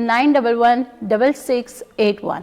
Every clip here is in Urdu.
911 6681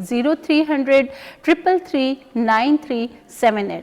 0300 333 9378।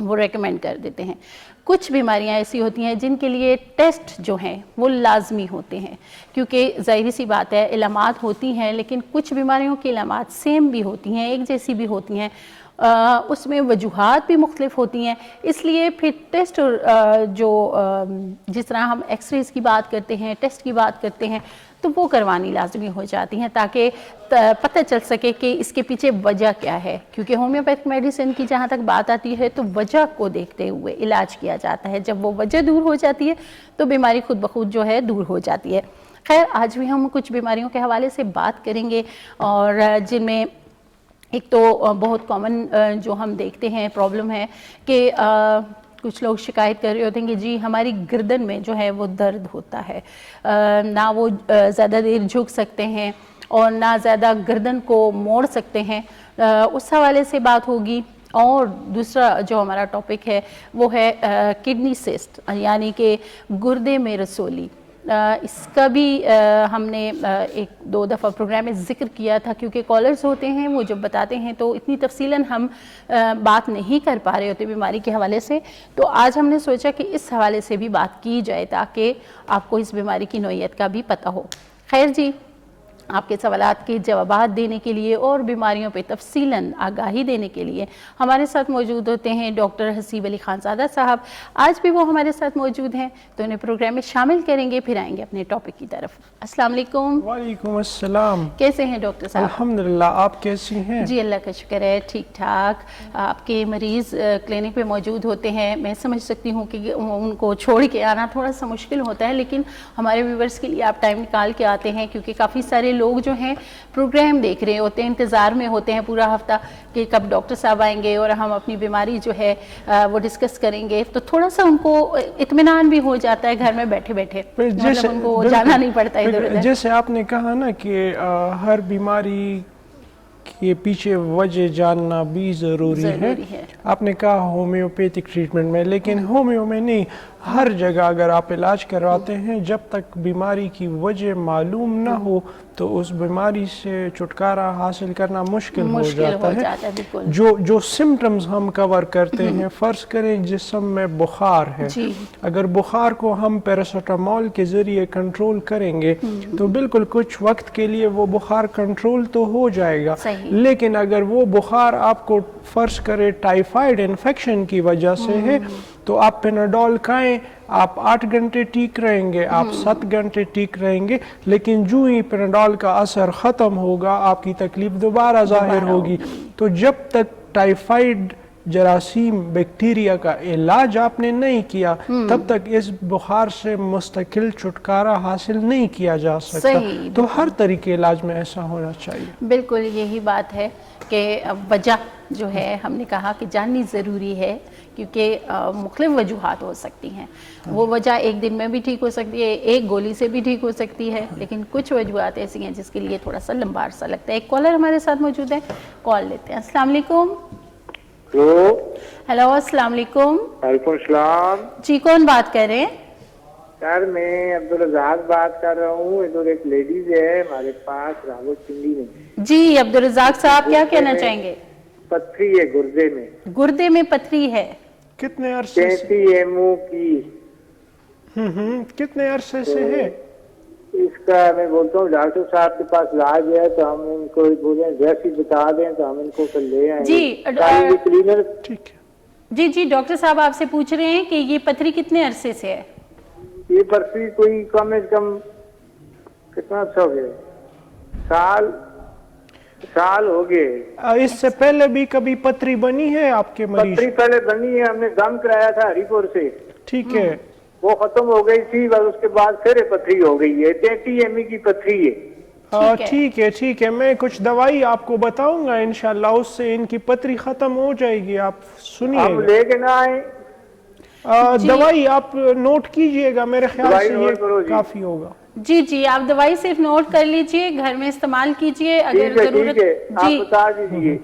وہ ریکمینڈ کر دیتے ہیں. کچھ بیماریاں ایسی ہوتی ہیں جن کے لیے ٹیسٹ جو ہیں وہ لازمی ہوتے ہیں، کیونکہ ظاہری سی بات ہے علامات ہوتی ہیں، لیکن کچھ بیماریوں کی علامات سیم بھی ہوتی ہیں، ایک جیسی بھی ہوتی ہیں، اس میں وجوہات بھی مختلف ہوتی ہیں. اس لیے پھر ٹیسٹ جو جس طرح ہم ایکس ریز کی بات کرتے ہیں، ٹیسٹ کی بات کرتے ہیں، تو وہ کروانی لازمی ہو جاتی ہیں تاکہ پتہ چل سکے کہ اس کے پیچھے وجہ کیا ہے. کیونکہ ہومیوپیتھک میڈیسن کی جہاں تک بات آتی ہے تو وجہ کو دیکھتے ہوئے علاج کیا جاتا ہے. جب وہ وجہ دور ہو جاتی ہے تو بیماری خود بخود جو ہے دور ہو جاتی ہے. خیر، آج بھی ہم کچھ بیماریوں کے حوالے سے بات کریں گے، اور جن میں ایک تو بہت کامن جو ہم دیکھتے ہیں پرابلم ہے کہ کچھ لوگ شکایت کر رہے ہوتے ہیں کہ جی ہماری گردن میں جو ہے وہ درد ہوتا ہے، نہ وہ زیادہ دیر جھک سکتے ہیں اور نہ زیادہ گردن کو موڑ سکتے ہیں. اس حوالے سے بات ہوگی. اور دوسرا جو ہمارا ٹاپک ہے وہ ہے کڈنی سسٹ، یعنی کہ گردے میں رسولی. اس کا بھی ہم نے ایک دو دفعہ پروگرام میں ذکر کیا تھا، کیونکہ کالرز ہوتے ہیں وہ جب بتاتے ہیں تو اتنی تفصیلاً ہم بات نہیں کر پا رہے ہوتے بیماری کے حوالے سے. تو آج ہم نے سوچا کہ اس حوالے سے بھی بات کی جائے تاکہ آپ کو اس بیماری کی نوعیت کا بھی پتہ ہو. خیر جی، آپ کے سوالات کے جوابات دینے کے لیے اور بیماریوں پہ تفصیلاً آگاہی دینے کے لیے ہمارے ساتھ موجود ہوتے ہیں ڈاکٹر حسیب علی خان زادہ صاحب. آج بھی وہ ہمارے ساتھ موجود ہیں تو انہیں پروگرام میں شامل کریں گے، پھر آئیں گے اپنے ٹاپک کی طرف. السلام علیکم. وعلیکم السلام. کیسے ہیں ڈاکٹر صاحب؟ الحمدللہ، آپ کیسی ہیں؟ جی اللہ کا شکر ہے، ٹھیک ٹھاک. آپ کے مریض کلینک پہ موجود ہوتے ہیں، میں سمجھ سکتی ہوں کہ ان کو چھوڑ کے آنا تھوڑا سا مشکل ہوتا ہے، لیکن ہمارے ویورز کے لیے آپ ٹائم نکال کے آتے ہیں، کیونکہ کافی سارے لوگ جو ہیں پروگرام دیکھ رہے ہوتے ہیں، انتظار میں ہوتے ہیں پورا ہفتہ کہ کب ڈاکٹر صاحب آئیں گے اور ہم اپنی بیماری جو ہے وہ ڈسکس کریں گے. تو تھوڑا سا ان کو اطمینان بھی ہو جاتا ہے گھر میں بیٹھے بیٹھے، مطلب ان کو جانا نہیں پڑتا ادھر ادھر. جیسے آپ نے کہا نا کہ ہر بیماری کے پیچھے وجہ جاننا بھی ضروری ہے. آپ نے کہا ہومیوپیتھک ٹریٹمنٹ میں، لیکن ہومیو میں نہیں، ہر جگہ اگر آپ علاج کرواتے ہیں جب تک بیماری کی وجہ معلوم نہ ہو تو اس بیماری سے چھٹکارا حاصل کرنا مشکل ہو جاتا ہے. جو سمٹمز ہم کور کرتے ہیں، فرض کریں جسم میں بخار ہے، اگر بخار کو ہم پیراسیٹامول کے ذریعے کنٹرول کریں گے تو بالکل کچھ وقت کے لیے وہ بخار کنٹرول تو ہو جائے گا. لیکن اگر وہ بخار آپ کو فرض کرے ٹائیفائڈ انفیکشن کی وجہ سے ہے تو آپ پیناڈول کھائیں، آپ 8 گھنٹے ٹھیک رہیں گے، آپ 7 گھنٹے ٹھیک رہیں گے، لیکن جو ہی پیناڈول کا اثر ختم ہوگا آپ کی تکلیف دوبارہ ظاہر ہوگی. تو جب تک ٹائیفائڈ جراثیم بیکٹیریا کا علاج آپ نے نہیں کیا تب تک اس بخار سے مستقل چھٹکارا حاصل نہیں کیا جا سکتا. تو ہر طریقے علاج میں ایسا ہونا چاہیے. بالکل یہی بات ہے کہ وجہ جو ہے ہم نے کہا کہ جاننی ضروری ہے، کیونکہ مختلف وجوہات ہو سکتی ہیں. وہ وجہ ایک دن میں بھی ٹھیک ہو سکتی ہے، ایک گولی سے بھی ٹھیک ہو سکتی ہے، لیکن کچھ وجوہات ایسی ہیں جس کے لیے تھوڑا سا لمبا عرصہ لگتا ہے. ایک کالر ہمارے ساتھ موجود ہے، کال لیتے ہیں. السلام علیکم. ہیلو، السلام علیکم. وعلیکم السلام. جی کون بات کر رہے ہیں؟ سر میں عبدالرزاق بات کر رہا ہوں. ادھر ایک لیڈیز ہے ہمارے پاس راول پنڈی میں. جی عبدالرزاق صاحب کیا کہنا چاہیں گے؟ پتھری ہے گردے میں. گردے میں پتھری ہے؟ کتنے عرصے سے؟ 33 MO کی. کتنے عرصے سے ہے؟ اس کا میں بولتا ہوں ڈاکٹر صاحب کے پاس علاج ہے تو ہم ان کو بولیں جیسی بتا دیں تو ہم ان کو پھر لے آئیں. جی جی ڈاکٹر صاحب آپ سے پوچھ رہے ہیں کہ یہ پتھری کتنے عرصے سے ہے؟ یہ پتھری کوئی کم از کم کتنا ہو گئے، سال ہو گئے. اس سے پہلے بھی کبھی پتھری بنی ہے آپ کے مریض؟ پتھری پہلے بنی ہے، ہم نے دم کرایا تھا ہری پور سے. ٹھیک ہے. وہ ختم ہو گئی تھی، بس اس کے بعد پھر پتھری ہو گئی ہے. 33 ME کی پتھری ہے. ٹھیک ہے ٹھیک ہے، میں کچھ دوائی آپ کو بتاؤں گا انشاءاللہ، اس سے ان کی پتھری ختم ہو جائے گی. آپ سنیے، ہم لے کے نہ آئیں. دوائی آپ نوٹ کیجئے گا، میرے خیال سے یہ کافی ہوگا. جی جی آپ دوائی صرف نوٹ کر لیجئے، گھر میں استعمال کیجئے اگر ضرورت. آپ بتا دیجئے.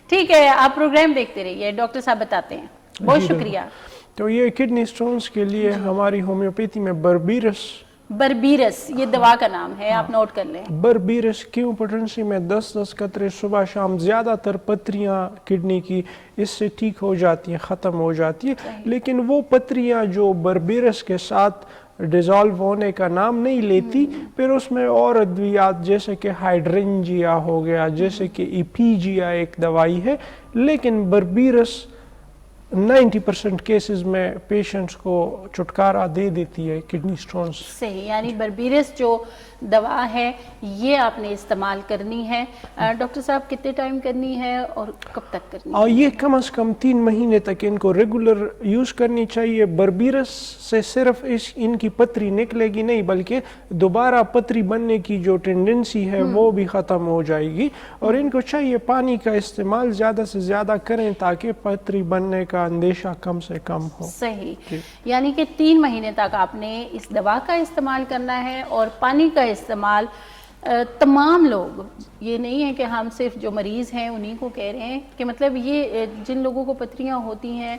ٹھیک ہے، آپ پروگرام دیکھتے رہیے، ڈاکٹر صاحب بتاتے ہیں. بہت شکریہ. تو یہ کڈنی سٹونز کے لیے ہماری ہومیوپیتھی میں بربیرس بربیرس یہ دوا کا نام ہے, آپ نوٹ کر لیں. بربیرس کیوں پوٹنسی میں 10 قطرے صبح شام, زیادہ تر پتریاں کڈنی کی اس سے ٹھیک ہو جاتی ہیں, ختم ہو جاتی ہیں, لیکن وہ پتریاں جو بربیرس کے ساتھ ڈیزالو ہونے کا نام نہیں لیتی, پھر اس میں اور ادویات جیسے کہ ہائیڈرنجیا ہو گیا, جیسے کہ ایپیجیا ایک دوائی ہے, لیکن بربیرس 90% کیسز میں پیشنٹس کو چھٹکارا دے دیتی ہے کڈنی سٹونز. صحیح, یعنی بربیرس جو دوا ہے یہ آپ نے استعمال کرنی ہے. ڈاکٹر صاحب کتنے ٹائم کرنی ہے اور کب تک کرنی ہے؟ اور یہ کم از کم 3 مہینے تک ان کو ریگولر یوز کرنی چاہیے. بربیرس سے صرف ان کی پتری نکلے گی نہیں, بلکہ دوبارہ پتری بننے کی جو ٹینڈنسی ہے وہ بھی ختم ہو جائے گی. اور ان کو چاہیے پانی کا استعمال زیادہ سے زیادہ کریں تاکہ پتری بننے کا اندیشہ کم سے کم ہو. صحیح, یعنی کہ 3 مہینے تک آپ نے اس دوا کا استعمال کرنا ہے, اور پانی کا استعمال تمام لوگ, یہ نہیں ہے کہ ہم صرف جو مریض ہیں انہیں کو کہہ رہے ہیں, کہ مطلب یہ جن لوگوں کو پتریاں ہوتی ہیں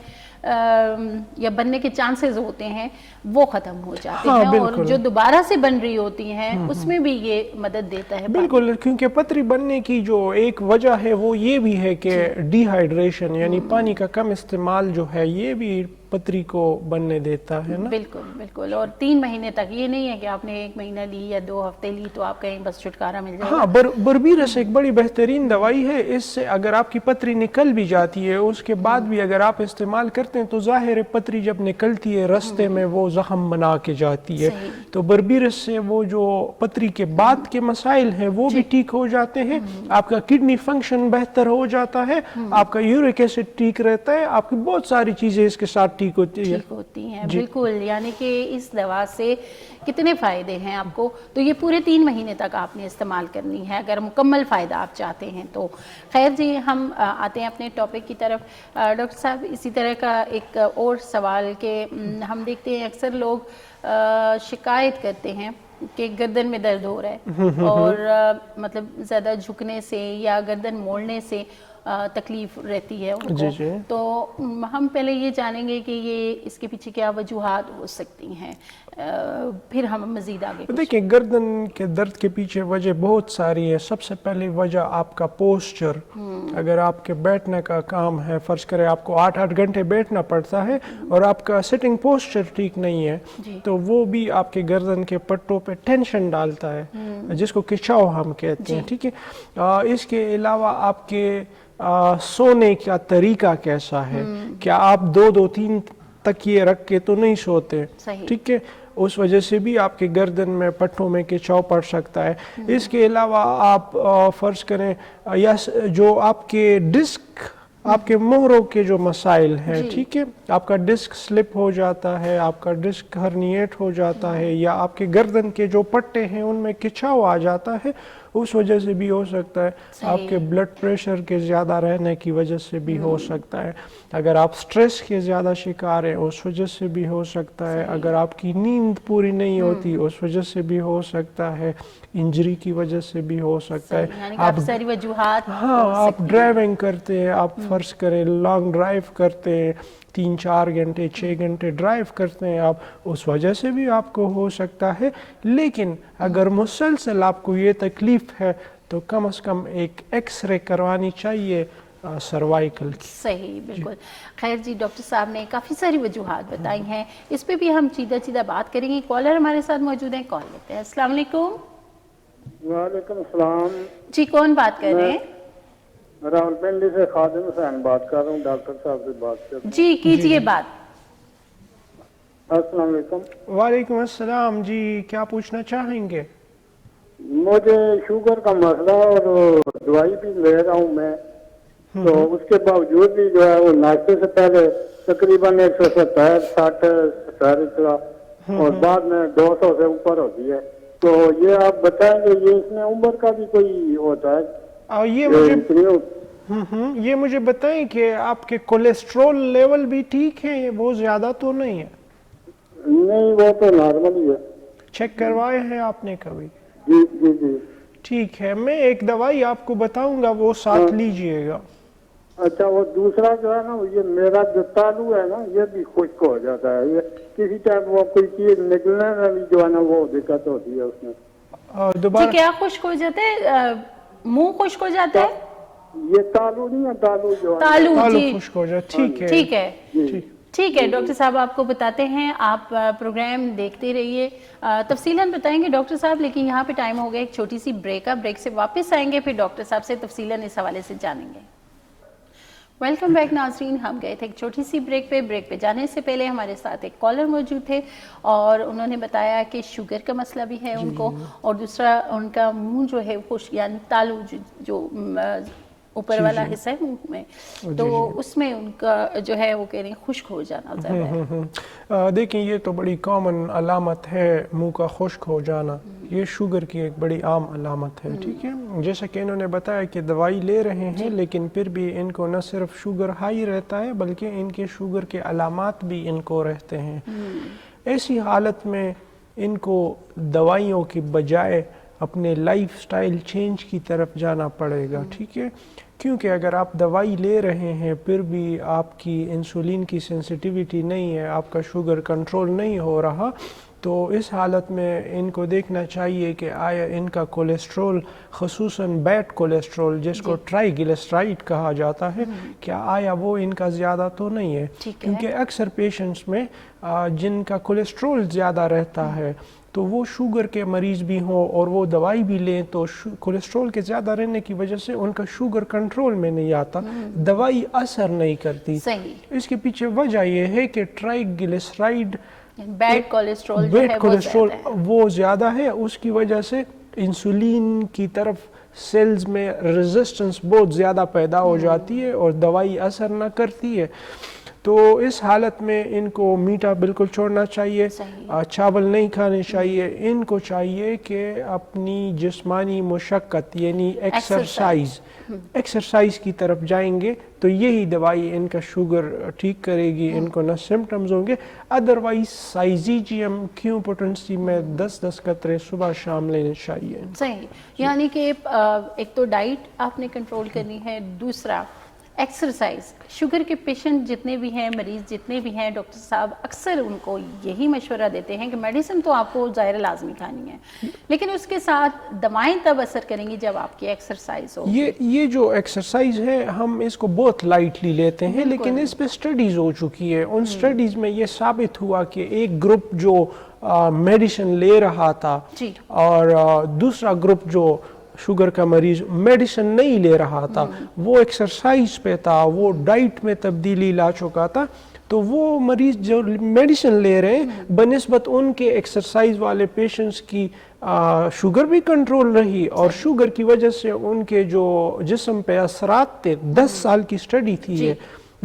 یا بننے کے چانسز ہوتے ہیں وہ ختم ہو جاتے ہیں, اور جو دوبارہ سے بن رہی ہوتی ہیں اس میں بھی یہ مدد دیتا ہے. بالکل, کیونکہ پتری بننے کی جو ایک وجہ ہے وہ یہ بھی ہے کہ ڈی ہائیڈریشن یعنی پانی کا کم استعمال جو ہے یہ بھی پتری کو بننے دیتا ہے نا. بالکل بالکل, اور 3 مہینے تک, یہ نہیں ہے کہ آپ نے 1 مہینہ لی یا 2 ہفتے لی تو آپ کہیں بس چھٹکارا مل جائے. ہاں, بربیرس ایک بڑی بہترین دوائی ہے. اس سے اگر آپ کی پتری نکل بھی جاتی ہے اس کے بعد بھی اگر آپ استعمال کرتے ہیں تو ظاہر ہے پتری جب نکلتی ہے رستے میں وہ زخم بنا کے جاتی ہے, تو بربیرس سے وہ جو پتری کے بعد کے مسائل ہیں وہ بھی ٹھیک ہو جاتے ہیں. آپ کا کڈنی فنکشن بہتر ہو جاتا ہے, آپ کا یورک ایسڈ ٹھیک رہتا ہے, آپ کی بہت ساری چیزیں اس کے ساتھ ٹھیک ہوتی ہیں. بالکل, یعنی کہ اس دوا سے کتنے فائدے ہیں آپ کو, تو یہ پورے 3 مہینے تک آپ نے استعمال کرنی ہے اگر مکمل فائدہ آپ چاہتے ہیں تو. خیر جی, ہم آتے ہیں اپنے ٹاپک کی طرف. ڈاکٹر صاحب اسی طرح کا ایک اور سوال کہ ہم دیکھتے ہیں اکثر لوگ شکایت کرتے ہیں کہ گردن میں درد ہو رہا ہے, اور مطلب زیادہ جھکنے سے یا گردن موڑنے سے تکلیف رہتی ہے ان کو. تو ہم پہلے یہ جانیں گے کہ یہ اس کے پیچھے کیا وجوہات ہو سکتی ہیں, پھر ہم مزید آگے. دیکھیں, گردن کے درد کے پیچھے وجہ بہت ساری ہے. سب سے پہلی وجہ آپ کا پوسچر. اگر آپ کے بیٹھنے کا کام ہے, فرض کریں آپ کو 8 گھنٹے بیٹھنا پڑتا ہے اور آپ کا سٹنگ پوسچر ٹھیک نہیں ہے, تو وہ بھی آپ کے گردن کے پٹوں پہ ٹینشن ڈالتا ہے, جس کو کھچاؤ ہم کہتے ہیں. ٹھیک ہے, اس کے علاوہ آپ کے سونے کا طریقہ کیسا ہے, کیا آپ 2-3 تکیے رکھ کے تو نہیں سوتے, ٹھیک ہے, اس وجہ سے بھی آپ کے گردن میں پٹھوں میں کھچاؤ پڑ سکتا ہے. اس کے علاوہ آپ فرض کریں یا جو آپ کے ڈسک, آپ کے مہروں کے جو مسائل ہیں, ٹھیک ہے, آپ کا ڈسک سلپ ہو جاتا ہے, آپ کا ڈسک ہرنیٹ ہو جاتا ہے, یا آپ کے گردن کے جو پٹے ہیں ان میں کھچاؤ آ جاتا ہے, اس وجہ سے بھی ہو سکتا ہے. آپ کے بلڈ پریشر کے زیادہ رہنے کی وجہ سے بھی ہو سکتا ہے. اگر آپ سٹریس کے زیادہ شکار ہیں اس وجہ سے بھی ہو سکتا ہے. اگر آپ کی نیند پوری نہیں ہوتی اس وجہ سے بھی ہو سکتا ہے. انجری کی وجہ سے بھی ہو سکتا ہے. آپ ساری وجوہات, ہاں, آپ ڈرائیونگ کرتے ہیں, آپ فرض کریں لانگ ڈرائیو کرتے ہیں, 3-4 گھنٹے 6 گھنٹے ڈرائیو کرتے ہیں آپ, اس وجہ سے بھی آپ کو ہو سکتا ہے. لیکن اگر مسلسل آپ کو یہ تکلیف ہے تو کم از کم ایک ایکس رے کروانی چاہیے سروائیکل کی. صحیح, بالکل. خیر جی, ڈاکٹر صاحب نے کافی ساری وجوہات بتائی ہیں, اس پہ بھی ہم سیدھا بات کریں گے. کالر ہمارے ساتھ موجود ہیں, کال لیتے ہیں. السلام علیکم. وعلیکم السلام. جی, کون بات کر رہے ہیں؟ راولپنڈی سے خادم حسین بات کر رہا ہوں, ڈاکٹر صاحب سے بات کر رہا ہوں. جی کیجئے بات. السلام علیکم. وعلیکم السلام. جی, کیا پوچھنا چاہیں گے؟ مجھے شوگر کا مسئلہ اور دوائی بھی لے رہا ہوں میں, تو اس کے باوجود بھی جو ہے وہ ناشتے سے پہلے تقریباً 170-60 اور بعد میں 200 سے اوپر ہوتی ہے. تو یہ آپ بتائیں گے یہ اس میں عمر کا بھی کوئی ہوتا ہے؟ یہ مجھے بتائیں کہ آپ کے کولیسٹرول لیول بھی ٹھیک ہے, وہ زیادہ تو نہیں ہے؟ نہیں, وہ تو نارمل ہی ہے. چیک کروائے ہیں آپ نے کبھی؟ جی جی جی. ٹھیک ہے, میں ایک دوائی آپ کو بتاؤں گا, وہ ساتھ لیجئے گا. اچھا وہ دوسرا جو ہے نا یہ میرا جو تالو ہے نا یہ بھی خشک ہو جاتا ہے, یہ کسی ٹائم وہ کوئی چیز نکلنے میں بھی جو ہے نا وہ دقت ہوتی ہے اس میں. جی دوبارہ کیا خشک ہو جاتا ہے؟ منہ خشک ہو جاتا ہے؟ یہ تالو نہیں ہے, تالو جو ہے تالو. تالو جی خشک ہو جائے, ٹھیک ہے ٹھیک ہے ٹھیک. ٹھیک ہے ڈاکٹر صاحب آپ کو بتاتے ہیں, آپ پروگرام دیکھتے رہیے, تفصیلاً بتائیں گے ڈاکٹر صاحب, لیکن یہاں پہ ٹائم ہو گیا ایک چھوٹی سی بریک. بریک سے واپس آئیں گے, پھر ڈاکٹر صاحب سے تفصیلاً اس حوالے سے جانیں گے. ویلکم بیک ناظرین, ہم گئے تھے ایک چھوٹی سی بریک پہ. بریک پہ جانے سے پہلے ہمارے ساتھ ایک کالر موجود تھے اور انہوں نے بتایا کہ شوگر کا مسئلہ بھی ہے ان کو, اور دوسرا ان کا منہ جو ہے خشک, یعنی تالو جو اوپر والا حصہ ہے منہ میں, تو اس میں ان کا جو ہے وہ کہہ رہے ہیں خشک ہو جانا زیادہ ہے. دیکھیں یہ تو بڑی کامن علامت ہے منہ کا خشک ہو جانا, یہ شوگر کی ایک بڑی عام علامت ہے. ٹھیک ہے, جیسا کہ انہوں نے بتایا کہ دوائی لے رہے ہیں لیکن پھر بھی ان کو نہ صرف شوگر ہائی رہتا ہے بلکہ ان کے شوگر کے علامات بھی ان کو رہتے ہیں. ایسی حالت میں ان کو دوائیوں کی بجائے اپنے لائف سٹائل چینج کی طرف جانا پڑے گا. ٹھیک ہے, کیونکہ اگر آپ دوائی لے رہے ہیں پھر بھی آپ کی انسولین کی سینسیٹیوٹی نہیں ہے, آپ کا شوگر کنٹرول نہیں ہو رہا, تو اس حالت میں ان کو دیکھنا چاہیے کہ آیا ان کا کولیسٹرول, خصوصاً بیڈ کولیسٹرول جس کو ٹرائی گلیسرائڈ کہا جاتا ہے, کیا آیا وہ ان کا زیادہ تو نہیں ہے. کیونکہ اکثر پیشنٹس میں جن کا کولیسٹرول زیادہ رہتا ہے تو وہ شوگر کے مریض بھی ہوں اور وہ دوائی بھی لیں تو کولیسٹرول کے زیادہ رہنے کی وجہ سے ان کا شوگر کنٹرول میں نہیں آتا, دوائی اثر نہیں کرتی. اس کے پیچھے وجہ یہ ہے کہ ٹرائی گلیسرائڈ بیڈ کولیسٹرول وہ زیادہ ہے, اس کی وجہ سے انسولین کی طرف سیلز میں ریزسٹنس بہت زیادہ پیدا ہو جاتی ہے اور دوائی اثر نہ کرتی ہے. تو اس حالت میں ان کو میٹھا بالکل چھوڑنا چاہیے, چاول نہیں کھانے چاہیے. ان کو چاہیے کہ اپنی جسمانی مشقت یعنی ایکسرسائز کی طرف جائیں گے تو یہی دوائی ان کا شوگر ٹھیک کرے گی, ان کو نہ سمٹمز ہوں گے. ادروائز سائزیجیم کیو پوٹنسی میں 10-10 قطرے صبح شام لینے چاہیے. صحیح, یعنی کہ ایک تو ڈائٹ آپ نے کنٹرول کرنی ہے, دوسرا ایکسرسائز. شوگر کے پیشنٹ جتنے بھی ہیں, مریض جتنے بھی ہیں, ڈاکٹر صاحب اکثر ان کو یہی مشورہ دیتے ہیں کہ میڈیسن تو آپ کو ظاہر لازمی کھانی ہے لیکن اس کے ساتھ دوائیں تب اثر کریں گی جب آپ کی ایکسرسائز ہو. یہ جو ایکسرسائز ہے ہم اس کو بہت لائٹلی لیتے ہیں لیکن اس پہ سٹڈیز ہو چکی ہے. ان سٹڈیز میں یہ ثابت ہوا کہ ایک گروپ جو میڈیسن لے رہا تھا اور دوسرا گروپ جو شوگر کا مریض میڈیسن نہیں لے رہا تھا, وہ ایکسرسائز پہ تھا, وہ ڈائٹ میں تبدیلی لا چکا تھا, تو وہ مریض جو میڈیسن لے رہے ہیں بنسبت ان کے ایکسرسائز والے پیشنٹس کی شوگر بھی کنٹرول رہی اور شوگر کی وجہ سے ان کے جو جسم پہ اثرات تھے, 10 سال کی سٹڈی تھی یہ,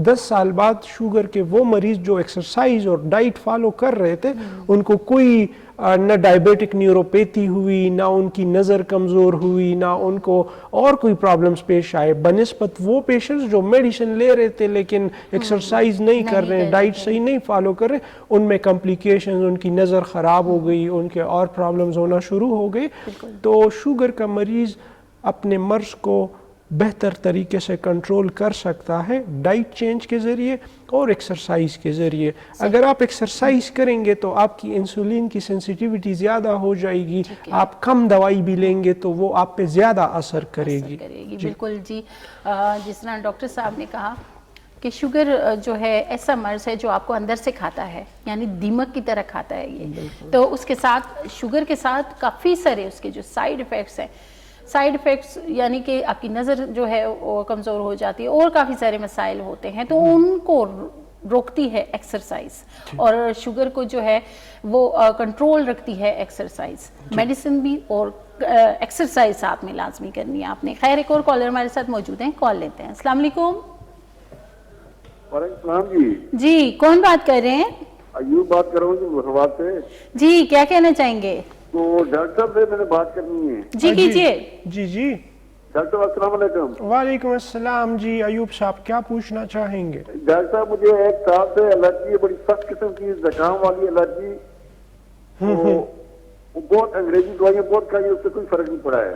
10 سال بعد شوگر کے وہ مریض جو ایکسرسائز اور ڈائٹ فالو کر رہے تھے ان کو کوئی نہ ڈائبیٹک نیوروپیتھی ہوئی, نہ ان کی نظر کمزور ہوئی, نہ ان کو اور کوئی پرابلمز پیش آئے بنسبت وہ پیشنٹس جو میڈیسن لے رہے تھے لیکن ایکسرسائز نہیں کر رہے, ڈائٹ صحیح نہیں فالو کر رہے, ان میں کمپلیکیشنز, ان کی نظر خراب ہو گئی, ان کے اور پرابلمز ہونا شروع ہو گئے. تو شوگر کا مریض اپنے مرض کو بہتر طریقے سے کنٹرول کر سکتا ہے ڈائٹ چینج کے ذریعے اور ایکسرسائز کے ذریعے. اگر آپ ایکسرسائز کریں گے تو آپ کی انسولین کی سینسیٹیوٹی زیادہ ہو جائے گی, آپ کم دوائی بھی لیں گے تو وہ آپ پہ زیادہ اثر کرے گی. بالکل جی, جس طرح ڈاکٹر صاحب نے کہا کہ شوگر جو ہے ایسا مرض ہے جو آپ کو اندر سے کھاتا ہے, یعنی دیمک کی طرح کھاتا ہے یہ. تو اس کے ساتھ شوگر کے ساتھ کافی سارے اس کے جو سائیڈ ایفیکٹس ہیں, سائیڈ ایفیکٹس یعنی کہ آپ کی نظر جو ہے وہ کمزور ہو جاتی ہے اور کافی سارے مسائل ہوتے ہیں, تو ان کو روکتی ہے ایکسرسائز, اور شوگر کو جو ہے وہ کنٹرول رکھتی ہے ایکسرسائز. میڈیسن بھی اور ایکسرسائز ساتھ میں لازمی کرنی ہے آپ نے. خیر, ایک اور کالر ہمارے ساتھ موجود ہیں, کال لیتے ہیں. السلام علیکم. وعلیکم السلام جی, کون بات کر رہے ہیں؟ ایوب بات کر رہا ہوں مرحبات سے. جی, کیا کہنا چاہیں گے؟ تو ڈاکٹر صاحب سے میں نے بات کرنی ہے. جی کیجیے. جی ڈاکٹر السلام علیکم. وعلیکم السلام. جی ایوب صاحب کیا پوچھنا چاہیں گے؟ ڈاکٹر صاحب مجھے 1 سال سے الرجی ہے, بڑی سخت قسم کی زکام والی الرجی, بہت انگریزی دوائیاں بہت کھائی, اس سے کوئی فرق نہیں پڑا ہے.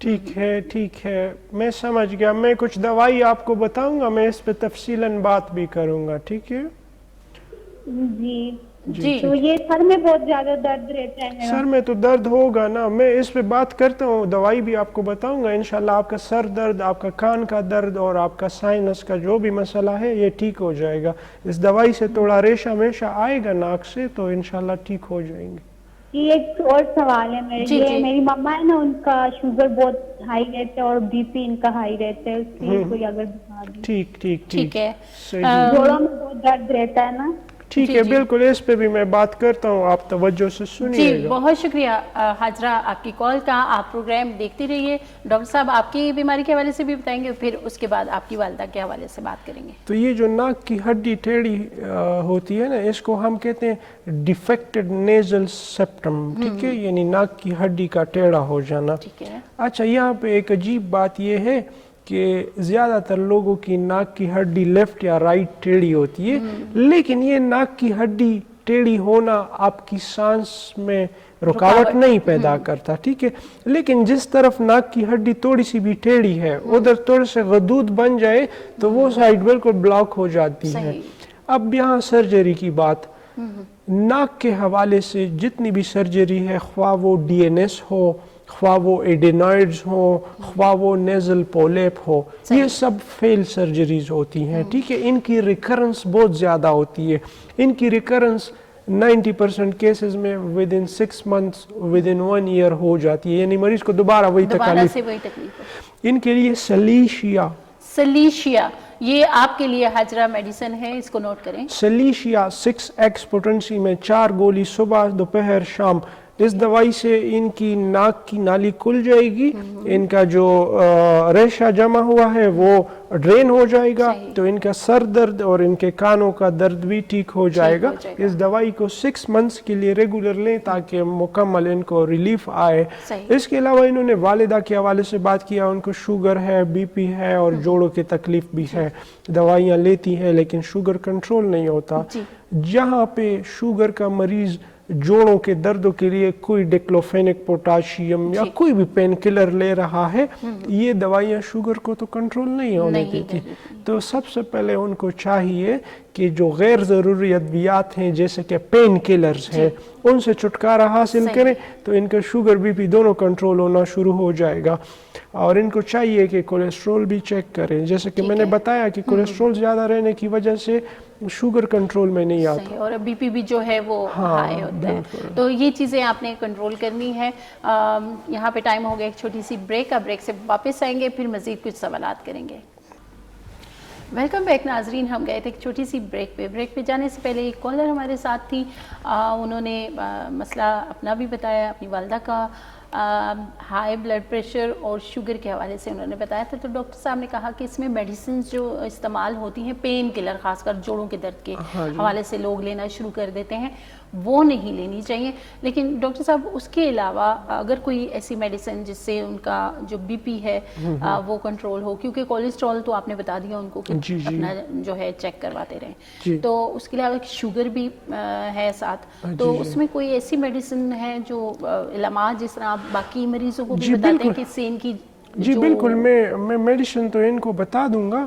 ٹھیک ہے میں سمجھ گیا. میں کچھ دوائی آپ کو بتاؤں گا, میں اس پہ تفصیلاً بات بھی کروں گا, ٹھیک ہے؟ جی. تو یہ سر میں بہت زیادہ درد رہتا ہے میرا. سر میں تو درد ہوگا نا, میں اس پہ بات کرتا ہوں, دوائی بھی آپ کو بتاؤں گا انشاءاللہ. آپ کا سر درد, آپ کا کان کا درد اور آپ کا سائنس کا جو بھی مسئلہ ہے یہ ٹھیک ہو جائے گا. اس دوائی سے تھوڑا ریشہ میشہ آئے گا ناک سے, تو انشاءاللہ ٹھیک ہو جائیں گے. یہ ایک اور سوال ہے میرے. یہ میری مما ہے نا, ان کا شوگر بہت ہائی رہتا ہے اور بی پی ان کا ہائی رہتا ہے, اس لیے کوئی اگر بتا دیں. ٹھیک ہے. جوڑوں میں بہت درد رہتا ہے نا. ٹھیک ہے, بالکل اس پہ بھی میں بات کرتا ہوں, آپ توجہ سے سنیے گا. بہت شکریہ حاجرہ آپ کی کال کا. آپ پروگرام دیکھتے رہیے. ڈاکٹر صاحب آپ کی بیماری کے حوالے سے بھی بتائیں گے, پھر اس کے بعد آپ کی والدہ کے حوالے سے بات کریں گے. تو یہ جو ناک کی ہڈی ٹیڑھی ہوتی ہے نا, اس کو ہم کہتے ہیں ڈیفیکٹڈ نیزل سیپٹم, ٹھیک ہے, یعنی ناک کی ہڈی کا ٹیڑھا ہو جانا. اچھا, یہاں پہ ایک عجیب بات یہ ہے کہ زیادہ تر لوگوں کی ناک کی ہڈی لیفٹ یا رائٹ ٹیڑھی ہوتی ہے, لیکن یہ ناک کی ہڈی ٹیڑھی ہونا آپ کی سانس میں رکاوٹ نہیں پیدا کرتا, ٹھیک ہے. لیکن جس طرف ناک کی ہڈی تھوڑی سی بھی ٹیڑھی ہے, ادھر تھوڑے سے غدود بن جائے تو وہ سائڈ بالکل بلاک ہو جاتی ہے. اب یہاں سرجری کی بات, ناک کے حوالے سے جتنی بھی سرجری ہے, خواہ وہ ڈی این ایس ہو, خواہ وہ ایڈینوائڈز ہو, خواہ وہ نیزل پولیپ ہو, یہ سب فیل سرجریز ہوتی ہیں, ٹھیک ہے. ان کی ریکرنس بہت زیادہ ہوتی ہے. ان کی ریکرنس 90% کیسز میں with in 6 months, with in 1 year ہو جاتی ہے, یعنی مریض کو دوبارہ وہی تکلیف. ان کے لیے سلیشیا یہ آپ کے لیے حاجرہ میڈیسن ہے, اس کو نوٹ کریں. سلیشیا 6x پوٹنسی میں 4 گولی صبح دوپہر شام. اس دوائی سے ان کی ناک کی نالی کھل جائے گی, ان کا جو ریشہ جمع ہوا ہے وہ ڈرین ہو جائے گا, تو ان کا سر درد اور ان کے کانوں کا درد بھی ٹھیک ہو جائے گا. اس دوائی کو 6 months کے لیے ریگولر لیں تاکہ مکمل ان کو ریلیف آئے. اس کے علاوہ انہوں نے والدہ کے حوالے سے بات کیا, ان کو شوگر ہے, بی پی ہے اور جوڑوں کی تکلیف بھی ہے. دوائیاں لیتی ہیں لیکن شوگر کنٹرول نہیں ہوتا. جہاں پہ شوگر کا مریض جوڑوں کے دردوں کے لیے کوئی ڈیکلوفینک پوٹاشیم یا کوئی بھی پین کلر لے رہا ہے, یہ دوائیاں شوگر کو تو کنٹرول نہیں ہونے دیتی. تو سب سے پہلے ان کو چاہیے کہ جو غیر ضروری ادویات ہیں جیسے کہ پین کلرز ہیں, ان سے چھٹکارا حاصل کریں, تو ان کا شوگر بی پی دونوں کنٹرول ہونا شروع ہو جائے گا. اور ان کو چاہیے کہ کولیسٹرول بھی چیک کریں, جیسے کہ میں نے بتایا کہ کولیسٹرول زیادہ رہنے کی وجہ سے شوگر کنٹرول میں نہیں آتا, اور بی پی بھی جو ہے وہ ہائی ہوتا ہے. تو یہ چیزیں آپ نے کنٹرول کرنی ہے. یہاں پہ ٹائم ہو گیا ایک چھوٹی سی بریک کا, بریک سے واپس آئیں گے, پھر مزید کچھ سوالات کریں گے. ویلکم بیک ناظرین. ہم گئے تھے ایک چھوٹی سی بریک پہ جانے سے پہلے ایک کالر ہمارے ساتھ تھی, انہوں نے مسئلہ اپنا بھی بتایا, اپنی والدہ کا ہائی بلڈ پریشر اور شوگر کے حوالے سے انہوں نے بتایا تھا. تو ڈاکٹر صاحب نے کہا کہ اس میں میڈیسنز جو استعمال ہوتی ہیں, پین کلر خاص کر جوڑوں کے درد کے حوالے سے لوگ لینا شروع کر دیتے ہیں, وہ نہیں لینی چاہیے. لیکن ڈاکٹر صاحب اس کے علاوہ اگر کوئی ایسی میڈیسن جس سے ان کا جو بی پی ہے وہ کنٹرول ہو, کیونکہ کولیسٹرول تو آپ نے بتا دیا ان کو کہ اپنا جو ہے چیک کرواتے رہیں, تو اس کے علاوہ شوگر بھی ہے ساتھ, تو اس میں کوئی ایسی میڈیسن ہے جو علامات جس طرح باقی مریضوں کو بھی بتاتے ہیں کہ اس سے ان کی جی بالکل, میں میڈیسن تو ان کو بتا دوں گا.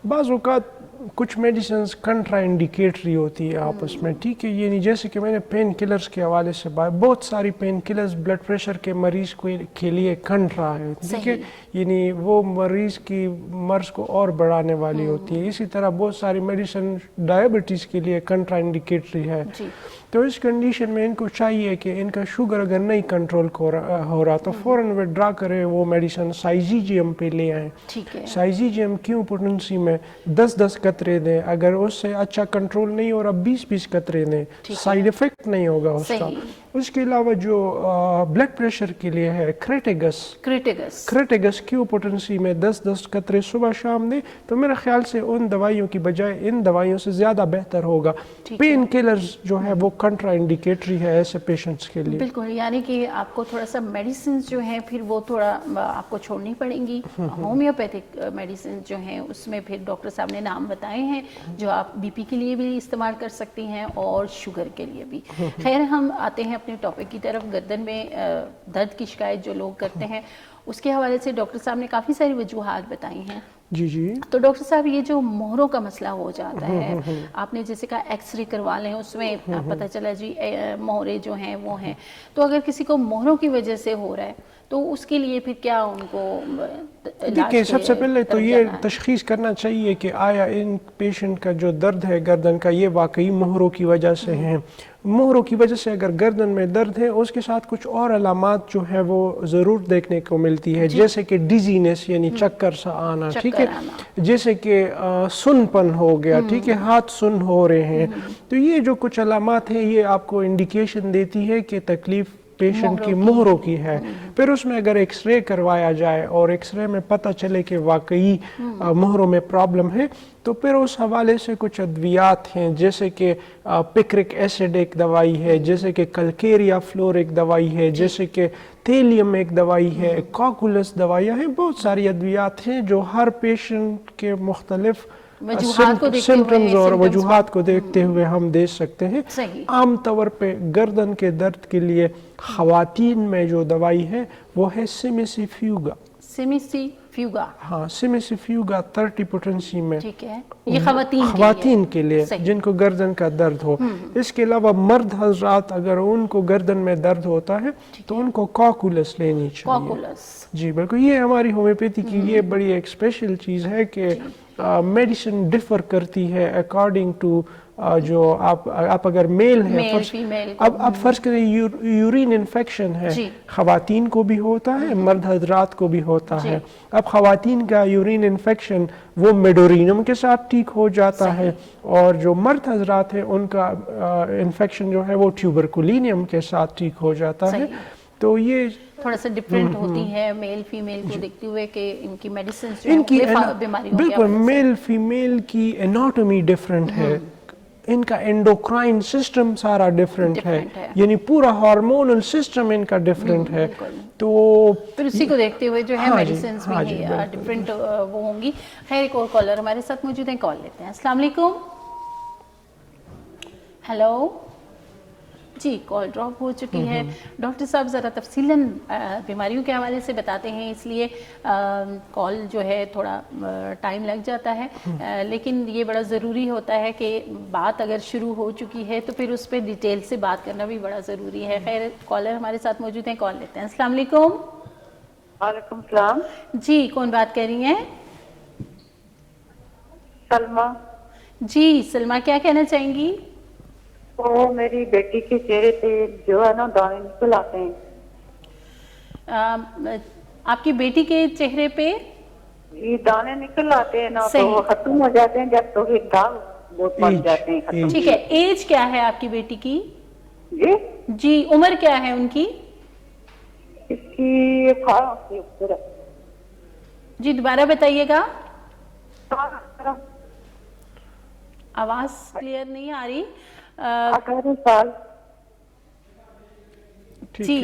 بعض اوقات کچھ میڈیسنز کنٹرا انڈیکیٹری ہوتی ہے آپس میں, ٹھیک ہے. یعنی جیسے کہ میں نے پین کلرز کے حوالے سے بہت ساری پین کلرز بلڈ پریشر کے مریض کے لیے کنٹرا ہے, ٹھیک ہے, یعنی وہ مریض کی مرض کو اور بڑھانے والی ہوتی ہے. اسی طرح بہت ساری میڈیسن ڈائبٹیز کے لیے کنٹرا انڈیکیٹری ہے. تو اس کنڈیشن میں ان کو چاہیے کہ ان کا شوگر اگر نہیں کنٹرول ہو رہا تو فوراً وڈرا کرے وہ میڈیسن سائزیجیم پہ لے آئیں. سائزیجیم کیوں پوٹنسی میں 10 قطرے دیں, اگر اس سے اچھا کنٹرول نہیں ہو رہا 20 قطرے دیں, سائیڈ افیکٹ نہیں ہوگا اس کا. اس کے علاوہ جو بلڈ پریشر کے لیے ہے کریٹیگس کیو پوٹنسی میں 10 قطرے صبح شام دیں, تو میرے خیال سے ان دوائیوں کی بجائے ان دوائیوں سے زیادہ بہتر ہوگا. پین کلرز جو ہے وہ کنٹرا انڈیکیٹری ہے ایسے پیشنٹس کے لیے. بالکل, یعنی کہ آپ کو تھوڑا سا میڈیسنز جو ہیں پھر وہ تھوڑا آپ کو چھوڑنی پڑیں گی. ہومیوپیتھک میڈیسنز جو ہیں اس میں پھر ڈاکٹر صاحب نے نام بتائے ہیں جو آپ بی پی کے لیے بھی استعمال کر سکتی ہیں اور شوگر کے لیے بھی. خیر, ہم آتے ہیں اپنے ٹاپک کی طرف. گردن میں درد کی شکایت جو لوگ کرتے ہیں اس کے حوالے سے ڈاکٹر صاحب نے کافی ساری وجوہات بتائی ہیں. جی جی. تو ڈاکٹر صاحب یہ جو مہروں کا مسئلہ ہو جاتا ہے, آپ نے جیسے کہا ایکس رے کروا لیں, اس میں پتہ چلا جی مہرے جو ہیں وہ ہیں, تو اگر کسی کو مہروں کی وجہ سے ہو رہا ہے تو اس کے لیے پھر کیا ان کو دیکھیں, سب سے پہلے تو یہ تشخیص کرنا چاہیے کہ آیا ان پیشنٹ کا جو درد ہے گردن کا یہ واقعی مہروں کی وجہ سے ہے. مہروں کی وجہ سے اگر گردن میں درد ہے اس کے ساتھ کچھ اور علامات جو ہے وہ ضرور دیکھنے کو ملتی ہے, جیسے کہ ڈیزینس یعنی چکر سا آنا, ٹھیک ہے, جیسے کہ سن پن ہو گیا, ٹھیک ہے, ہاتھ سن ہو رہے ہیں. تو یہ جو کچھ علامات ہیں یہ آپ کو انڈیکیشن دیتی ہے کہ تکلیف پیشنٹ کی مہروں کی ہے. پھر اس میں اگر ایکس رے کروایا جائے اور ایکس رے میں پتہ چلے کہ واقعی مہروں میں پرابلم ہے تو پھر اس حوالے سے کچھ ادویات ہیں, جیسے کہ پکرک ایسڈ ایک دوائی ہے, جیسے کہ کلکیریا فلور ایک دوائی ہے, جیسے کہ تھیلیم ایک دوائی ہے, کاکولس دوائیاں ہیں. بہت ساری ادویات ہیں جو ہر پیشنٹ کے مختلف سمپٹمز اور وجوہات کو دیکھتے ہوئے ہم دے سکتے ہیں. عام طور پہ گردن کے درد کے لیے خواتین میں جو دوائی ہے وہ ہے سیمیسیفیوگا. سیمیسیفیوگا, ہاں, سیمیسیفیوگا 30 پوٹنسی میں, ٹھیک ہے, یہ خواتین کے لیے جن کو گردن کا درد ہو. اس کے علاوہ مرد حضرات اگر ان کو گردن میں درد ہوتا ہے تو ان کو کاکولس لینی چاہیے. جی بالکل, یہ ہماری ہومیوپیتھی کی یہ بڑی ایک اسپیشل چیز ہے کہ میڈیسن ڈفر کرتی ہے اکارڈنگ ٹو جو آپ اگر میل ہے, اب فرض کریں یورین انفیکشن ہے, خواتین کو بھی ہوتا ہے مرد حضرات کو بھی ہوتا ہے. اب خواتین کا یورین انفیکشن وہ میڈورینم کے ساتھ ٹھیک ہو جاتا ہے, اور جو مرد حضرات ہیں ان کا انفیکشن جو ہے وہ ٹیوبرکولینیم کے ساتھ ٹھیک ہو جاتا ہے. تو یہ تھوڑا سا ڈیفرنٹ ہوتی ہے میل فیمیل کو دیکھتے ہوئے کہ ان کی میڈیسنز جو ہیں بیماریوں کے بالکل میل فیمیل کی اناٹومی ڈیفرنٹ ہے, ان کا انڈوکرائن سسٹم سارا ڈیفرنٹ ہے, یعنی پورا ہارمونل سسٹم ان کا ڈیفرنٹ ہے. تو پھر اسی کو دیکھتے ہوئے جو ہے میڈیسنز بھی ڈیفرنٹ وہ ہوں گی. خیر, ایک اور کالر ہمارے ساتھ موجود ہیں, کال لیتے ہیں. السلام علیکم. ہیلو جی, کال ڈراپ ہو چکی ہے. ڈاکٹر صاحب ذرا تفصیلاً بیماریوں کے حوالے سے بتاتے ہیں, اس لیے کال جو ہے تھوڑا ٹائم لگ جاتا ہے, لیکن یہ بڑا ضروری ہوتا ہے کہ بات اگر شروع ہو چکی ہے تو پھر اس پہ ڈیٹیل سے بات کرنا بھی بڑا ضروری ہے. خیر, کالر ہمارے ساتھ موجود ہیں, کال لیتے ہیں. السلام علیکم. وعلیکم السلام. جی, کون بات کر رہی ہیں؟ سلمہ. جی سلمہ, کیا کہنا چاہیں گی؟ وہ میری بیٹی کے چہرے پہ جو ہے نا دانے نکل آتے ہیں. آپ کی بیٹی کے چہرے پہ یہ دانے نکل آتے ہیں نا, تو وہ ختم ہو جاتے ہیں جب تو پھر داغ بہت بڑھ جاتے ہیں ختم. ٹھیک ہے, ایج کیا ہے آپ کی بیٹی کی؟ جی عمر کیا ہے ان کی؟ اس کی 18 سے اوپر. جی دوبارہ بتائیے گا, آواز کلیئر نہیں آ رہی. 18 سال. جی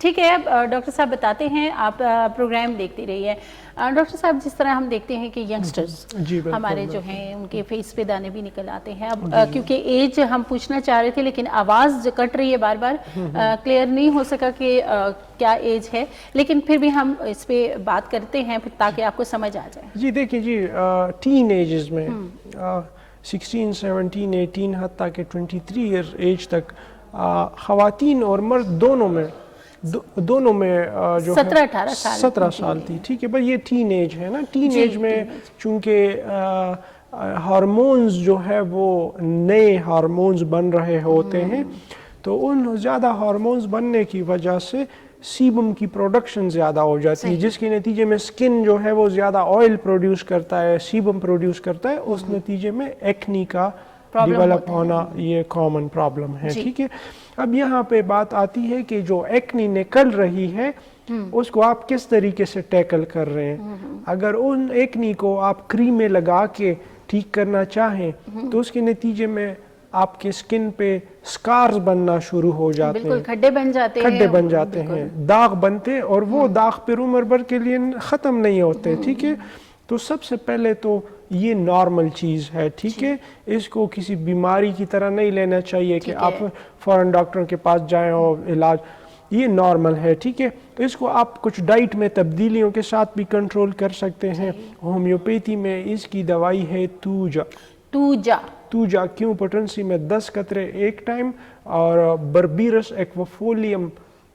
ٹھیک ہے, ڈاکٹر صاحب بتاتے ہیں, آپ پروگرام دیکھتے رہیے. ڈاکٹر صاحب, جس طرح ہم دیکھتے ہیں کہ ینگسٹرز ہمارے جو ہیں ان کے فیس پہ دانے بھی نکل آتے ہیں. اب کیونکہ ایج ہم پوچھنا چاہ رہے تھے لیکن آواز جو کٹ رہی ہے بار بار, کلیئر نہیں ہو سکا کہ کیا ایج ہے, لیکن پھر بھی ہم اس پہ بات کرتے ہیں تاکہ آپ کو سمجھ آ جائے. جی دیکھیں جی, ٹین ایجز میں 16, 17, 18 حتیٰ کہ 23 ایئر ایج تک خواتین اور مرد دونوں میں جو 17 سال تھی. ٹھیک ہے, بس یہ ٹین ایج ہے نا. ٹین ایج میں چونکہ ہارمونز جو ہے وہ نئے ہارمونز بن رہے ہوتے ہیں, تو ان زیادہ ہارمونز بننے کی وجہ سے سیبم کی پروڈکشن زیادہ ہو جاتی ہے, جس کے نتیجے میں سکن جو ہے وہ زیادہ آئل پروڈیوس کرتا ہے, سیبم پروڈیوس کرتا ہے. اس نتیجے میں ایکنی کا ڈیولپ ہونا یہ کامن پرابلم ہے. ٹھیک ہے, اب یہاں پہ بات آتی ہے کہ جو ایکنی نکل رہی ہے اس کو آپ کس طریقے سے ٹیکل کر رہے ہیں. اگر ان ایکنی کو آپ کریمیں لگا کے ٹھیک کرنا چاہیں تو اس کے نتیجے میں آپ کے سکن پہ سکارز بننا شروع ہو جاتے ہیں, بالکل کھڈے بن جاتے ہیں, کھڈے بن جاتے ہیں, داغ بنتے, اور وہ داغ پھر عمر بھر کے لیے ختم نہیں ہوتے. ٹھیک ہے, تو سب سے پہلے تو یہ نارمل چیز ہے. ٹھیک ہے, اس کو کسی بیماری کی طرح نہیں لینا چاہیے کہ آپ فوراً ڈاکٹر کے پاس جائیں اور علاج, یہ نارمل ہے. ٹھیک ہے, تو اس کو آپ کچھ ڈائٹ میں تبدیلیوں کے ساتھ بھی کنٹرول کر سکتے ہیں. ہومیوپیتھی میں اس کی دوائی ہے توجا کیوں پوٹنسی میں 10 قطرے ایک ٹائم, اور بربیرس ایکوافولیم,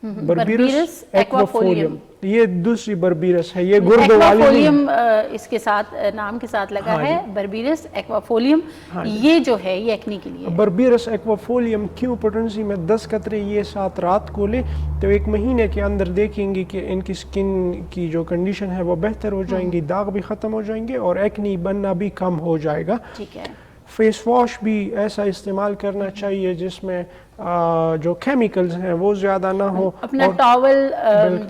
بربیرس ایکوافولیم, یہ دوسری بربیرس ہے, یہ گردوں والی ایکوافولیم اس کے ساتھ نام کے ساتھ لگا ہے, بربیرس ایکوافولیم, یہ جو ہے یہ ایکنی کے لیے. بربیرس ایکوافولیم کیوں پوٹنسی میں 10 قطرے یہ ساتھ رات کو لے تو 1 مہینے کے اندر دیکھیں گے کہ ان کی سکن کی جو کنڈیشن ہے وہ بہتر ہو جائیں گی, داغ بھی ختم ہو جائیں گے, اور ایکنی بننا بھی کم ہو جائے گا. ٹھیک ہے, فیس واش بھی ایسا استعمال کرنا چاہیے جس میں جو کیمیکلز ہیں وہ زیادہ نہ ہو. اپنا ٹاول,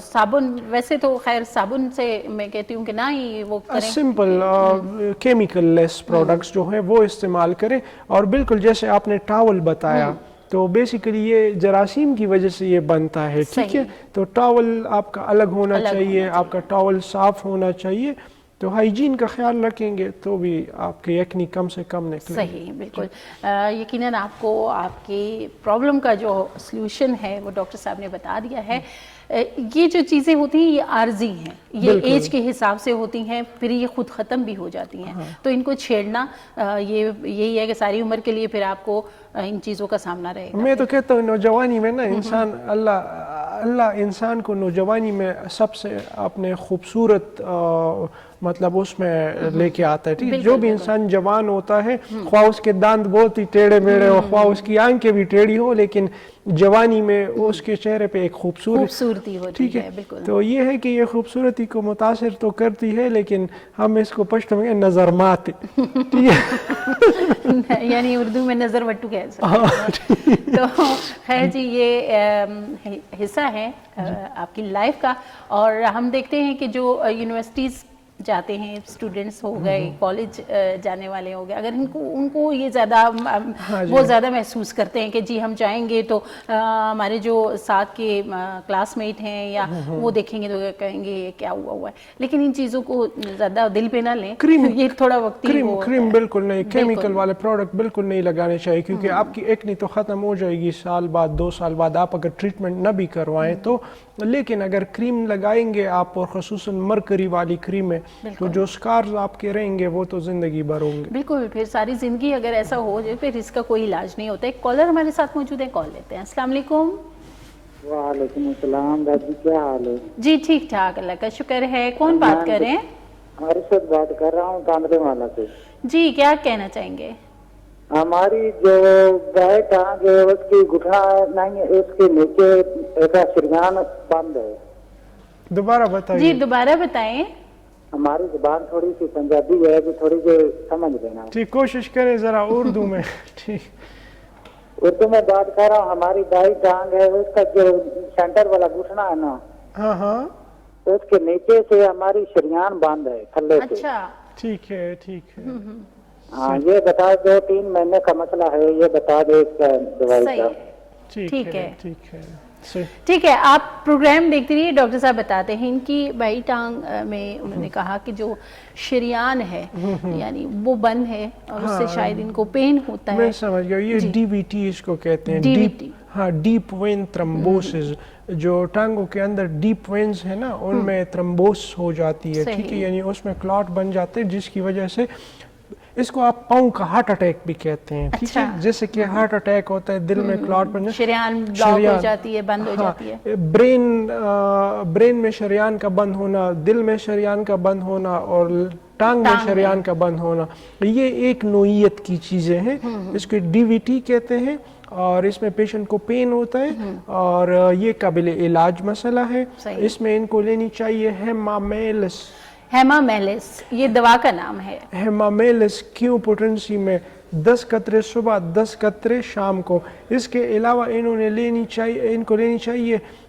صابن, ویسے تو خیر صابن سے میں کہتی ہوں کہ نہ ہی وہ کریں, سمپل کیمیکل لیس پروڈکٹس جو ہیں وہ استعمال کریں. اور بالکل جیسے آپ نے ٹاول بتایا تو بیسیکلی یہ جراثیم کی وجہ سے یہ بنتا ہے. ٹھیک ہے, تو ٹاول آپ کا الگ ہونا چاہیے, آپ کا ٹاول صاف ہونا چاہیے. تو ہائیجین کا خیال رکھیں گے تو بھی آپ کی ایکنی کم سے کم نکلے. صحیح, بالکل. یقیناً آپ کو آپ کی پرابلم کا جو سلوشن ہے وہ ڈاکٹر صاحب نے بتا دیا ہے. یہ جو چیزیں ہوتی ہیں یہ عارضی ہیں, یہ ایج کے حساب سے ہوتی ہیں, پھر یہ خود ختم بھی ہو جاتی ہیں. تو ان کو چھیڑنا یہی ہے کہ ساری عمر کے لیے پھر آپ کو ان چیزوں کا سامنا رہے گا. میں تو کہتا ہوں نوجوانی میں نا انسان, اللہ انسان کو نوجوانی میں سب سے اپنے خوبصورت مطلب اس میں لے کے آتا ہے. ٹھیک, جو بھی انسان جوان ہوتا ہے, خواہ اس کے دانت بہت ہی ٹیڑھے میڑھے ہو, خواہ اس کی آنکھیں بھی ٹیڑھی ہو, لیکن جوانی میں اس کے چہرے پہ ایک خوبصورتی ہوتی ہے. بالکل, تو یہ ہے کہ یہ خوبصورتی کو متاثر تو کرتی ہے, لیکن ہم اس کو پشتو میں نظر مات, یعنی اردو میں نظر وٹو کہہ سکتے ہیں. تو خیر جی, یہ حصہ ہے آپ کی لائف کا, اور ہم دیکھتے ہیں کہ جو یونیورسٹیز جاتے ہیں اسٹوڈنٹس ہو گئے, کالج جانے والے ہو گئے, اگر ان کو یہ زیادہ بہت زیادہ محسوس کرتے ہیں کہ جی ہم جائیں گے تو ہمارے جو ساتھ کے کلاس میٹ ہیں یا وہ دیکھیں گے تو کہیں گے یہ کیا ہوا ہے. لیکن ان چیزوں کو زیادہ دل پہ نہ لیں, یہ تھوڑا وقتی کریم بالکل نہیں, کیمیکل والے پروڈکٹ بالکل نہیں لگانے چاہیے, کیونکہ آپ کی ایکنی تو ختم ہو جائے گی سال بعد 2 سال بعد آپ اگر ٹریٹمنٹ نہ بھی کروائیں تو. لیکن اگر کریم لگائیں گے آپ, اور خصوصاً مرکری والی کریم ہے, تو جو سکارز آپ کے رہیں گے وہ تو زندگی بھر ہوں گے. بالکل, پھر ساری زندگی اگر ایسا ہو جائے پھر اس کا کوئی علاج نہیں ہوتا. ایک کالر ہمارے ساتھ موجود ہے, کال لیتے ہیں. السلام علیکم. وعلیکم السلام. دادی کیا حال ہے؟ جی ٹھیک ٹھاک, اللہ کا شکر ہے. کون بات کر رہے ہیں؟ ارشد بات کر رہا ہوں تاندرے والا سے. جی, کیا کہنا چاہیں گے؟ ہماری جو بائیں ٹانگ ہے اس کی گھٹنا نہیں, اس کے نیچے ایک شریان بند ہے. دوبارہ بتائیے. جی دوبارہ بتائیں. ہماری زبان تھوڑی سی پنجابی ہے, کہ تھوڑی سی سمجھ لینا. ٹھیک, کوشش کریں ذرا اردو میں. ٹھیک, اردو میں بات کر رہا ہوں. ہماری دائیں ٹانگ ہے, اس کا جو سینٹر والا گھٹنا ہے نا, ہاں, اس کے نیچے سے ہماری شریان بند ہے تھلے سے. اچھا, ٹھیک ہے. ہاں, یہ بتا دو 3 مہینے کا مسئلہ ہے, یہ بتا دو اس کا دوائی کا. ٹھیک ہے. صحیح. ٹھیک ہے, آپ پروگرام دیکھتے رہیے, ڈاکٹر صاحب بتاتے ہیں. ان کی بائیں ٹانگ میں انہوں نے کہا کہ جو شریان ہے یعنی وہ بند ہے, اور اس سے شاید ان کو پین ہوتا ہے. میں سمجھ گیا, یہ ڈی وی ٹی اس کو کہتے ہیں. ہاں, ڈیپ وین تھرمبوسز, جو ٹانگوں کے اندر ڈیپ وینز ہیں نا ان میں تھرمبوس ہو جاتی ہے. ٹھیک ہے, یعنی اس میں کلاٹ بن جاتے ہیں, جس کی وجہ سے اس کو آپ پاؤں کا ہارٹ اٹیک بھی کہتے ہیں. ٹھیک ہے, جیسے کہ ہارٹ اٹیک ہوتا ہے, دل میں کلاٹ بن جاتی ہے, شریان بلاک ہو جاتی ہے, بند ہو جاتی ہے. برین میں شریان کا بند ہونا, دل میں شریان کا بند ہونا, اور ٹانگ میں شریان کا بند ہونا, یہ ایک نوعیت کی چیزیں ہیں. اس کو ڈی وی ٹی کہتے ہیں, اور اس میں پیشنٹ کو پین ہوتا ہے, اور یہ قابل علاج مسئلہ ہے. اس میں ان کو لینی چاہیے ہیمامیلس. یہ دوا کا نام ہے. ہیمامیلس کیوں پوٹنسی میں 10 قطرے صبح, 10 قطرے شام کو. اس کے علاوہ ان کو لینی چاہیے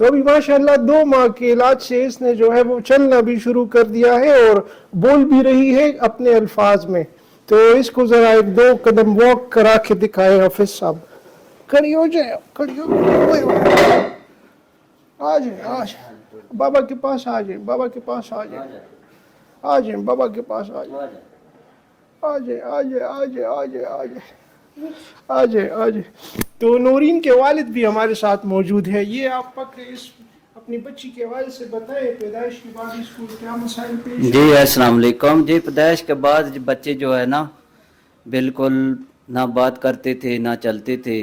تو ابھی ماشاءاللہ 2 ماہ کے علاج سے اس نے جو ہے وہ چلنا بھی شروع کر دیا ہے اور بول بھی رہی ہے اپنے الفاظ میں. تو اس کو ذرا 2 قدم واک کرا کے دکھائے حافظ صاحب. کھڑی ہو جائے, کھڑی ہو جائے, آ جائیں بابا کے پاس آ جائیں, بابا کے پاس آ جائیں, آ جائیں بابا کے پاس آ جائیں, آ جائیں آ جائیں آ جائیں آ جائیں آ جائیں آ جائیں آ جائیں. تو نورین کے والد بھی ہمارے ساتھ موجود ہے. یہ آپ اپنی بچی کے والد سے بتائیں پیدائش کے بعد اس کو کیا مسائل پیش. جی السلام علیکم. جی پیدائش کے بعد بچے جو ہے نا بالکل نہ بات کرتے تھے نہ چلتے تھے.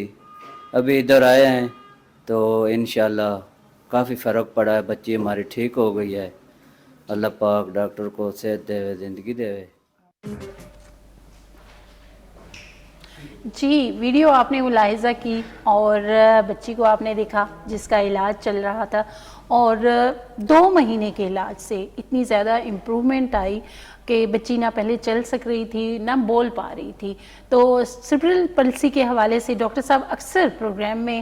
ابھی ادھر آئے ہیں تو انشاءاللہ کافی فرق پڑا ہے. بچی ہماری ٹھیک ہو گئی ہے. اللہ پاک ڈاکٹر کو صحت دے, زندگی دے. جی ویڈیو آپ نے ملاحظہ کی اور بچی کو آپ نے دیکھا جس کا علاج چل رہا تھا, اور 2 مہینے کے علاج سے اتنی زیادہ امپرومنٹ آئی کہ بچی نہ پہلے چل سک رہی تھی نہ بول پا رہی تھی. تو سیریبرل پلسی کے حوالے سے ڈاکٹر صاحب اکثر پروگرام میں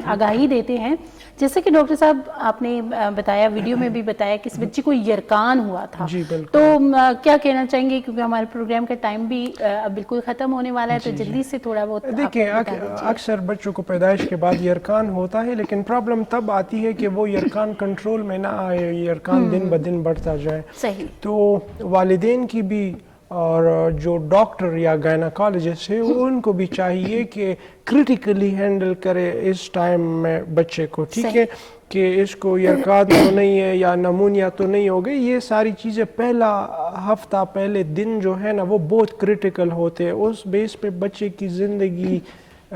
آگاہی دیتے ہیں. جیسے کہ ڈاکٹر صاحب آپ نے بتایا, ویڈیو میں بھی بتایا کہ اس بچی کو یرکان ہوا تھا. تو کیا کہنا چاہیں گے, کیونکہ ہمارے پروگرام کا ٹائم بھی بالکل ختم ہونے والا ہے, تو جلدی سے تھوڑا بہت دیکھیں اکثر بچوں کو پیدائش کے بعد یرکان ہوتا ہے, لیکن پرابلم تب آتی ہے کہ وہ یرکان کنٹرول میں نہ آئے, یرکان دن بدن بڑھتا جائے. صحیح. تو والدین کی بھی اور جو ڈاکٹر یا گائناکالوجسٹ ہے ان کو بھی چاہیے کہ کریٹیکلی ہینڈل کرے اس ٹائم میں بچے کو. ٹھیک ہے کہ اس کو یرکان تو نہیں ہے یا نمونیا تو نہیں ہو گئی. یہ ساری چیزیں پہلا ہفتہ پہلے دن جو ہے نا وہ بہت کریٹیکل ہوتے ہیں. اس بیس پہ بچے کی زندگی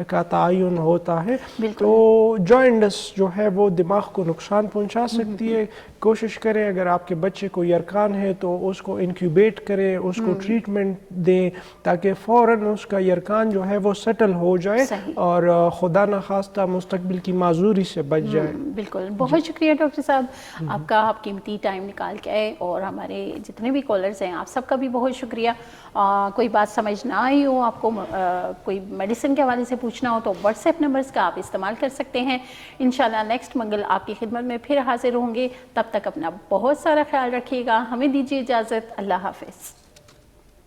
کا تعین ہوتا ہے. تو جوائنٹس جو ہے وہ دماغ کو نقصان پہنچا سکتی ہے. کوشش کریں اگر آپ کے بچے کو یرکان ہے تو اس کو انکیوبیٹ کریں, اس کو ٹریٹمنٹ دیں تاکہ فوراً اس کا یرکان جو ہے وہ سیٹل ہو جائے اور خدا نخواستہ مستقبل کی معذوری سے بچ جائے. بالکل. بہت شکریہ ڈاکٹر صاحب آپ کا, آپ قیمتی ٹائم نکال کے آئے, اور ہمارے جتنے بھی کالرز ہیں آپ سب کا بھی بہت شکریہ. کوئی بات سمجھ نہ آئی ہو, آپ کو کوئی میڈیسن کے حوالے سے پوچھنا ہو تو واٹس ایپ نمبرز کا آپ استعمال کر سکتے ہیں. انشاءاللہ نیکسٹ منگل آپ کی خدمت میں پھر حاضر ہوں گے. تب تک اپنا بہت سارا خیال رکھیے گا. ہمیں دیجیے اجازت. اللہ حافظ.